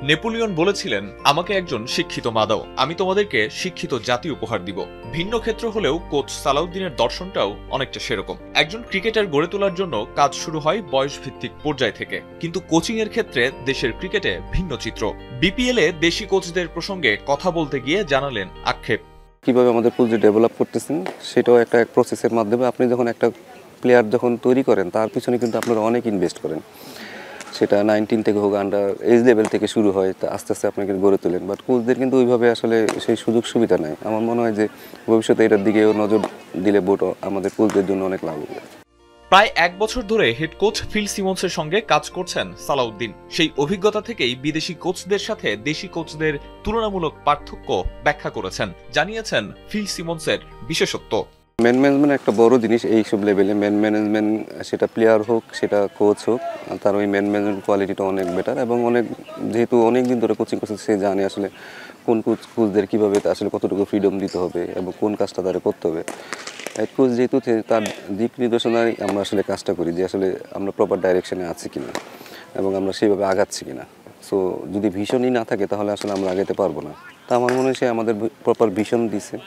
Napoleon বলেছিলেন, আমাকে একজন শিক্ষিত মা দাও, আমি তোমাদেরকে শিক্ষিত জাতি উপহার দিব। ভিন্ন ক্ষেত্র হলেও কোচ সালাউদ্দিনের দর্শনটাও অনেকটা সেরকম। একজন ক্রিকেটার গড়ে তোলার জন্য কাজ শুরু হয় বয়সভিত্তিক পর্যায় থেকে, কিন্তু কোচিং এর ক্ষেত্রে দেশের ক্রিকেটে ভিন্ন চিত্র। বিপিএল এ দেশি কোচদের প্রসঙ্গে কথা বলতে গিয়ে জানালেন আক্ষেপ। কিভাবে আমাদের কোচ ডেভেলপ করতেছেন সেটাও একটা প্রসেসের মাধ্যমে। আপনি যখন একটা প্লেয়ার যখন তৈরি করেন তার পিছনে কিন্তু আপনারা অনেক ইনভেস্ট করেন, সেটা 19 থেকে হোক, আন্ডার এজ লেভেল থেকে শুরু হয়, তা আস্তে আস্তে আপনাকে গড়ে তোলেন। বাট কোচদের কিন্তু ওইভাবে আসলে সেই সুযোগ সুবিধা নেই। আমার মনে হয় যে ভবিষ্যতে এটার দিকেও নজর দিলে বোটো আমাদের কোচদের জন্য অনেক লাভ হবে। প্রায় 1 বছর ধরে হেড কোচ ফিল সিমন্সের সঙ্গে কাজ করছেন সালাউদ্দিন। সেই অভিজ্ঞতা থেকেই বিদেশি কোচদের সাথে দেশি কোচদের তুলনামূলক পার্থক্য ব্যাখ্যা করেছেন, জানিয়েছেন ফিল সিমন্সের বিশেষত্ব। ম্যান ম্যানেজমেন্ট একটা বড় জিনিস এইসব লেভেলে। ম্যান ম্যানেজমেন্ট, সেটা প্লেয়ার হোক সেটা কোচ হোক, তার ওই ম্যান ম্যানেজমেন্ট কোয়ালিটিটা অনেক বেটার। এবং অনেক, যেহেতু অনেক দিন ধরে কোচিং করছে, সে জানে আসলে কোন কোচদের কীভাবে আসলে কতটুকু ফ্রিডম দিতে হবে এবং কোন কাজটা তারা করতে হবে। এক কোচ যেহেতু তার দিক নির্দেশনায় আমরা আসলে কাজটা করি, যে আসলে আমরা প্রপার ডাইরেকশনে আছি কিনা এবং আমরা সেইভাবে আগাচ্ছি কিনা। সো যদি ভিশনই না থাকে তাহলে আসলে আমরা আগাতে পারবো না। তা আমার মনে হয় সে আমাদের প্রপার ভিশন দিছে।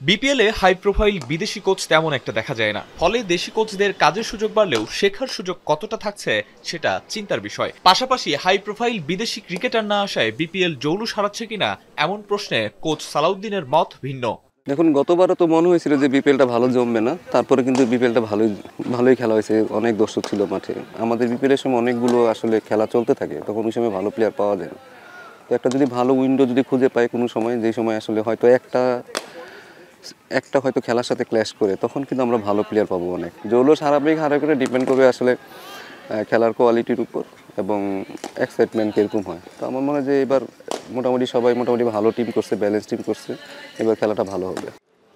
বিপিএল এ হাই প্রোফাইল বিদেশি কোচ তেমন একটা দেখা যায় না, ফলে দেশি কোচদের কাজের সুযোগ বাড়লেও শেখার সুযোগ কতটা থাকছে সেটা চিন্তার বিষয়। পাশাপাশি হাই প্রোফাইল বিদেশি ক্রিকেটার না আসায় বিপিএল জৌলুস হারাচ্ছে কিনা এমন প্রশ্নে কোচ সালাউদ্দিনের মত ভিন্ন। দেখুন, গতবারও তো মনে হয়েছিল যে বিপিএলটা ভালো জমবে না, তারপরে কিন্তু বিপিএলটা ভালোই খেলা হয়েছে। অনেক দর্শক ছিল মাঠে। আমাদের বিপিএলের সময় অনেকগুলো আসলে খেলা চলতে থাকে, তখন ওই সময় ভালো প্লেয়ার পাওয়া যায় না। তো একটা যদি ভালো উইন্ডো যদি খুঁজে পায় কোনো সময়, যে সময় আসলে হয়তো একটা হয়তো খেলার সাথে ক্ল্যাশ করে, তখন কিন্তু আমরা ভালো প্লেয়ার পাবো অনেক। জৌলুস হারা করে ডিপেন্ড করবে আসলে খেলার কোয়ালিটির উপর এবং এক্সাইটমেন্ট কীরকম হয়। তো আমার মনে হয় যে এবার মোটামুটি সবাই ভালো টিম করছে, ব্যালেন্স টিম করছে, এবার খেলাটা ভালো হবে।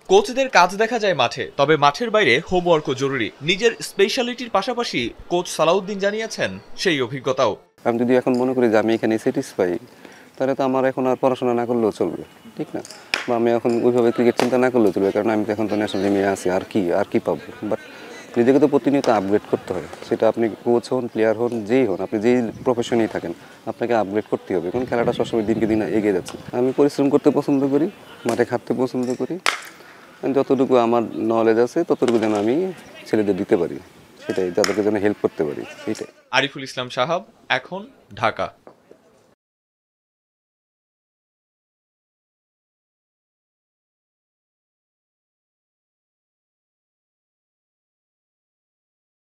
কোচদের কাজ দেখা যায় মাঠে, তবে মাঠের বাইরে হোমওয়ার্কও জরুরি। নিজের স্পেশালিটির পাশাপাশি কোচ সালাউদ্দিন জানিয়েছেন সেই অভিজ্ঞতাও। আমি যদি এখন মনে করি যে আমি এখানে স্যাটিসফাই, তাহলে তো আমার এখন আর পড়াশোনা না করলেও চলবে, ঠিক না? বা আমি এখন ওইভাবে ক্রিকেট চিন্তা না করলেও চলবে, কারণ আমি তো এখন তো ন্যাশনাল টিমে আছি। আর কি পাবো? বাট নিজেকে তো প্রতিনিয়ত আপগ্রেড করতে হয়। সেটা আপনি কোচ হন, প্লেয়ার হন, যেই হন, আপনি যেই প্রফেশনেই থাকেন, আপনাকে আপগ্রেড করতে হবে, কারণ খেলাটা সবসময় দিনকে দিন এগিয়ে যাচ্ছে। আমি পরিশ্রম করতে পছন্দ করি, মাঠে খাটতে পছন্দ করি। যতটুকু আমার নলেজ আছে ততটুকু যেন আমি ছেলেদের দিতে পারি, সেটাই, যাদেরকে যেন হেল্প করতে পারি, সেটাই। আরিফুল ইসলাম সাহাব, এখন, ঢাকা।